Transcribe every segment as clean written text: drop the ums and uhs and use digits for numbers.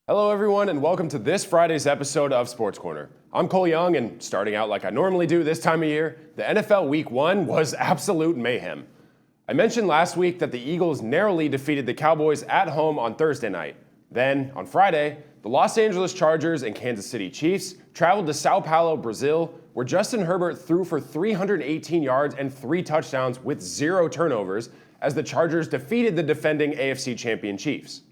Hello everyone and welcome to this Friday's episode of Sports Corner. I'm Cole Young and starting out like I normally do this time of year, the NFL Week 1 was absolute mayhem. I mentioned last week that the Eagles narrowly defeated the Cowboys at home on Thursday night. Then, on Friday, the Los Angeles Chargers and Kansas City Chiefs traveled to Sao Paulo, Brazil, where Justin Herbert threw for 318 yards and 3 touchdowns with 0 turnovers as the Chargers defeated the defending AFC champion Chiefs.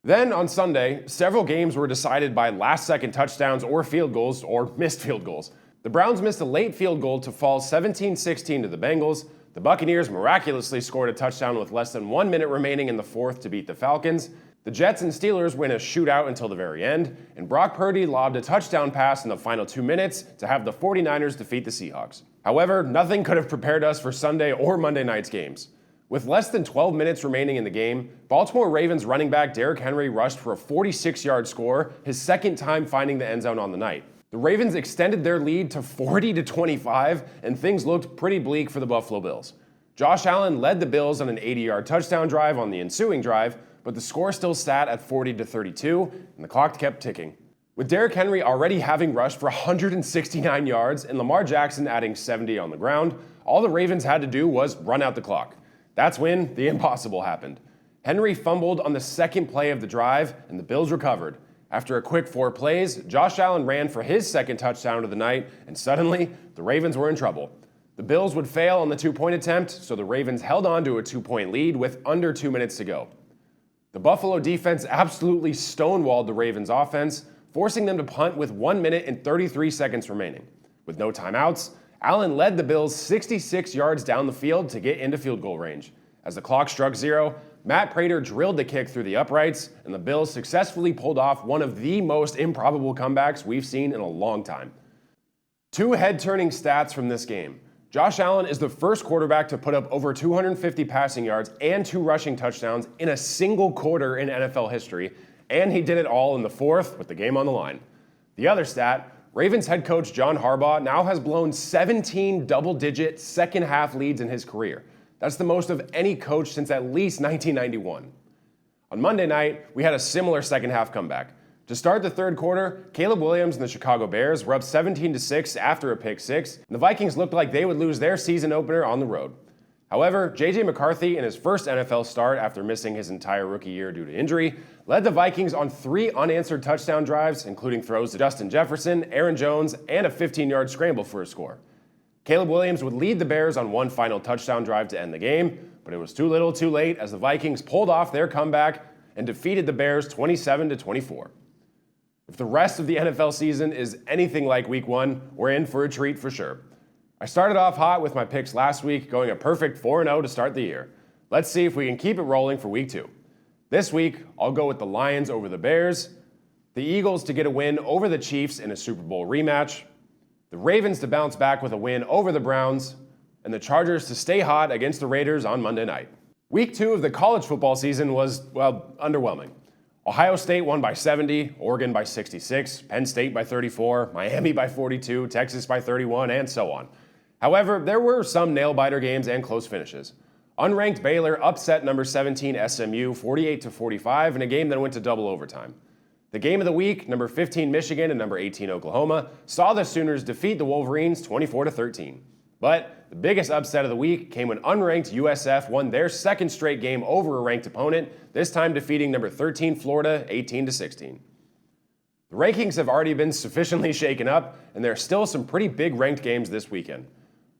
Then, on Sunday, several games were decided by last-second touchdowns or field goals, or missed field goals. The Browns missed a late field goal to fall 17-16 to the Bengals. The Buccaneers miraculously scored a touchdown with less than 1 minute remaining in the fourth to beat the Falcons. The Jets and Steelers win a shootout until the very end, and Brock Purdy lobbed a touchdown pass in the final 2 minutes to have the 49ers defeat the Seahawks. However, nothing could have prepared us for Sunday or Monday night's games. With less than 12 minutes remaining in the game, Baltimore Ravens running back Derrick Henry rushed for a 46-yard score, his second time finding the end zone on the night. The Ravens extended their lead to 40-25, and things looked pretty bleak for the Buffalo Bills. Josh Allen led the Bills on an 80-yard touchdown drive on the ensuing drive, but the score still sat at 40-32, and the clock kept ticking. With Derrick Henry already having rushed for 169 yards and Lamar Jackson adding 70 on the ground, all the Ravens had to do was run out the clock. That's when the impossible happened. Henry fumbled on the second play of the drive, and the Bills recovered. After a quick 4 plays, Josh Allen ran for his second touchdown of the night, and suddenly, the Ravens were in trouble. The Bills would fail on the 2-point attempt, so the Ravens held on to a 2-point lead with under 2 minutes to go. The Buffalo defense absolutely stonewalled the Ravens offense, forcing them to punt with 1 minute and 33 seconds remaining. With no timeouts, Allen led the Bills 66 yards down the field to get into field goal range. As the clock struck 0, Matt Prater drilled the kick through the uprights, and the Bills successfully pulled off one of the most improbable comebacks we've seen in a long time. 2 head-turning stats from this game. Josh Allen is the first quarterback to put up over 250 passing yards and 2 rushing touchdowns in a single quarter in NFL history, and he did it all in the fourth with the game on the line. The other stat, Ravens head coach John Harbaugh now has blown 17 double-digit second-half leads in his career. That's the most of any coach since at least 1991. On Monday night, we had a similar second-half comeback. To start the third quarter, Caleb Williams and the Chicago Bears were up 17-6 after a pick 6, and the Vikings looked like they would lose their season opener on the road. However, J.J. McCarthy, in his first NFL start after missing his entire rookie year due to injury, led the Vikings on 3 unanswered touchdown drives, including throws to Justin Jefferson, Aaron Jones, and a 15-yard scramble for a score. Caleb Williams would lead the Bears on 1 final touchdown drive to end the game, but it was too little too late as the Vikings pulled off their comeback and defeated the Bears 27-24. If the rest of the NFL season is anything like Week 1, we're in for a treat for sure. I started off hot with my picks last week, going a perfect 4-0 to start the year. Let's see if we can keep it rolling for Week 2. This week, I'll go with the Lions over the Bears, the Eagles to get a win over the Chiefs in a Super Bowl rematch, the Ravens to bounce back with a win over the Browns, and the Chargers to stay hot against the Raiders on Monday night. Week 2 of the college football season was, well, underwhelming. Ohio State won by 70, Oregon by 66, Penn State by 34, Miami by 42, Texas by 31, and so on. However, there were some nail-biter games and close finishes. Unranked Baylor upset number 17 SMU 48-45 in a game that went to double overtime. The game of the week, number 15 Michigan and number 18 Oklahoma, saw the Sooners defeat the Wolverines 24-13. But the biggest upset of the week came when unranked USF won their second straight game over a ranked opponent, this time defeating number 13 Florida 18-16. The rankings have already been sufficiently shaken up, and there are still some pretty big ranked games this weekend.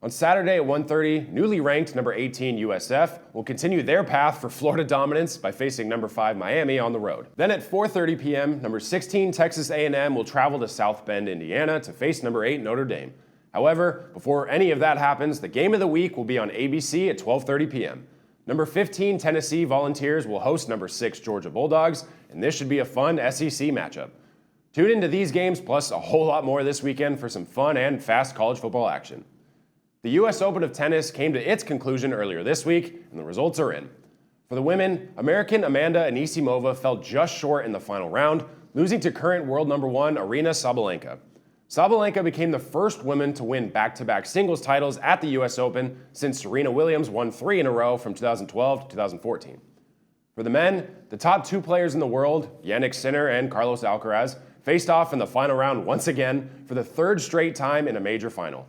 On Saturday at 1:30, newly ranked number 18 USF will continue their path for Florida dominance by facing number 5 Miami on the road. Then at 4:30 p.m., number 16 Texas A&M will travel to South Bend, Indiana to face number 8 Notre Dame. However, before any of that happens, the game of the week will be on ABC at 12:30 p.m. Number 15 Tennessee Volunteers will host number 6 Georgia Bulldogs, and this should be a fun SEC matchup. Tune into these games plus a whole lot more this weekend for some fun and fast college football action. The U.S. Open of tennis came to its conclusion earlier this week, and the results are in. For the women, American Amanda Anisimova fell just short in the final round, losing to current world number 1 Aryna Sabalenka. Sabalenka became the first woman to win back-to-back singles titles at the U.S. Open since Serena Williams won 3 in a row from 2012 to 2014. For the men, the top two players in the world, Jannik Sinner and Carlos Alcaraz, faced off in the final round once again for the third straight time in a major final.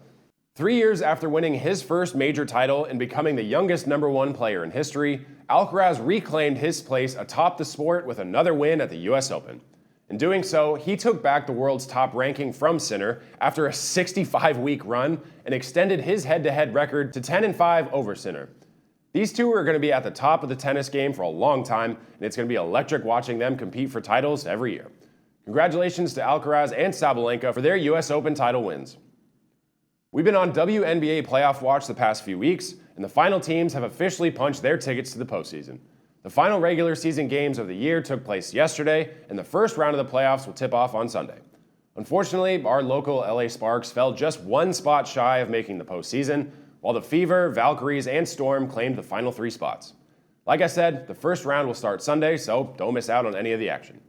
3 years after winning his first major title and becoming the youngest #1 player in history, Alcaraz reclaimed his place atop the sport with another win at the US Open. In doing so, he took back the world's top ranking from Sinner after a 65-week run and extended his head-to-head record to 10-5 over Sinner. These two are going to be at the top of the tennis game for a long time, and it's going to be electric watching them compete for titles every year. Congratulations to Alcaraz and Sabalenka for their US Open title wins. We've been on WNBA playoff watch the past few weeks, and the final teams have officially punched their tickets to the postseason. The final regular season games of the year took place yesterday, and the first round of the playoffs will tip off on Sunday. Unfortunately, our local LA Sparks fell just one spot shy of making the postseason, while the Fever, Valkyries, and Storm claimed the final 3 spots. Like I said, the first round will start Sunday, so don't miss out on any of the action.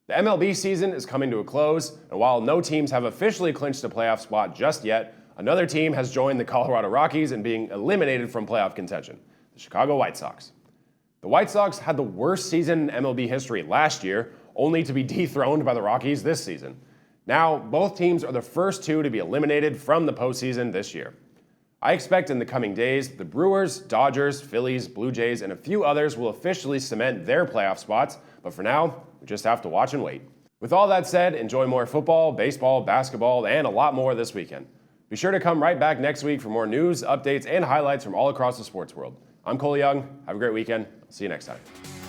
The MLB season is coming to a close, and while no teams have officially clinched a playoff spot just yet, another team has joined the Colorado Rockies in being eliminated from playoff contention, the Chicago White Sox. The White Sox had the worst season in MLB history last year, only to be dethroned by the Rockies this season. Now, both teams are the first two to be eliminated from the postseason this year. I expect in the coming days, the Brewers, Dodgers, Phillies, Blue Jays, and a few others will officially cement their playoff spots, but for now, we just have to watch and wait. With all that said, enjoy more football, baseball, basketball, and a lot more this weekend. Be sure to come right back next week for more news, updates, and highlights from all across the sports world. I'm Cole Young. Have a great weekend. I'll see you next time.